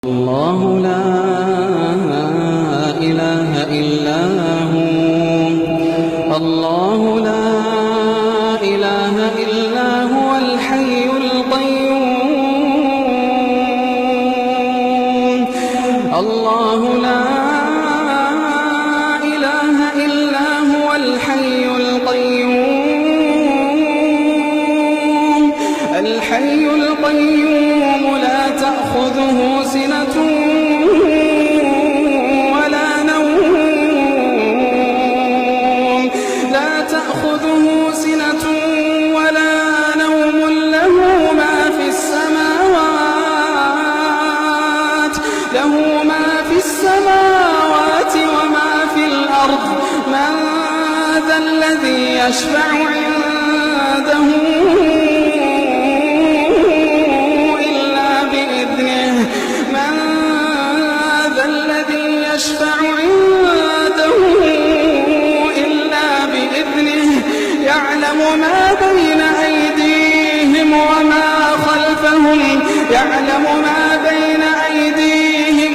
الله لا إله إلا هو الله لا إله إلا هو الحي القيوم الله لا إله إلا هو الحي القيوم الحي القيوم لا تأخذه سنة ولا نوم لا تأخذه سنة ولا نوم له ما في السماوات وما في الأرض من ذا الذي يشفع عنده يشفع عنده إلا بإذنه يعلم ما بين أيديهم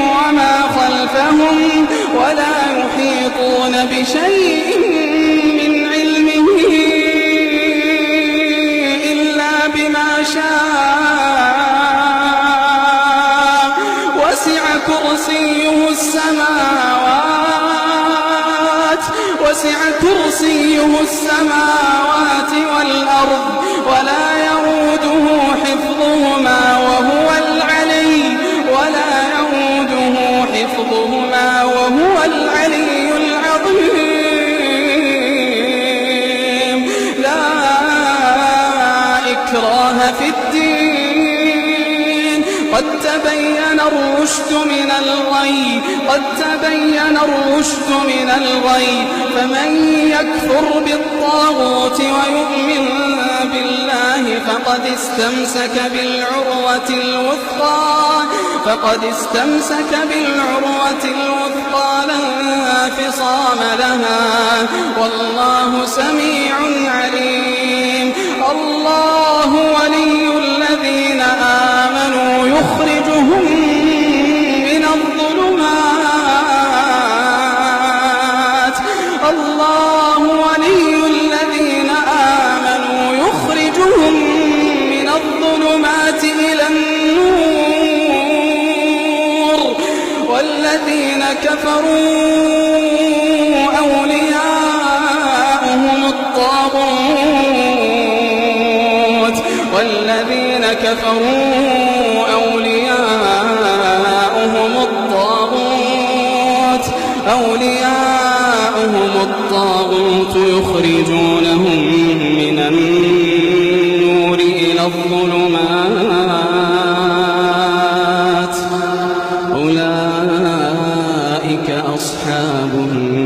وما خلفهم ولا يحيطون بشيء من علمه إلا بما شاء وسع كرسيه السماوات والأرض ولا يؤوده حفظهما وهو العلي العظيم لا إكراه في الدين قد تبين الرشد من الغي فمن يكفر بالطاغوت ويؤمن بالله فقد استمسك بالعروة الوثقى لا انفصام لها والله سميع عليم الله ولي الذين آمنوا يخرجهم من الظلمات إلى النور والذين كفروا أولياؤهم الطاغوت يخرجونهم من النور إلى الظلمات أولئك أصحاب النار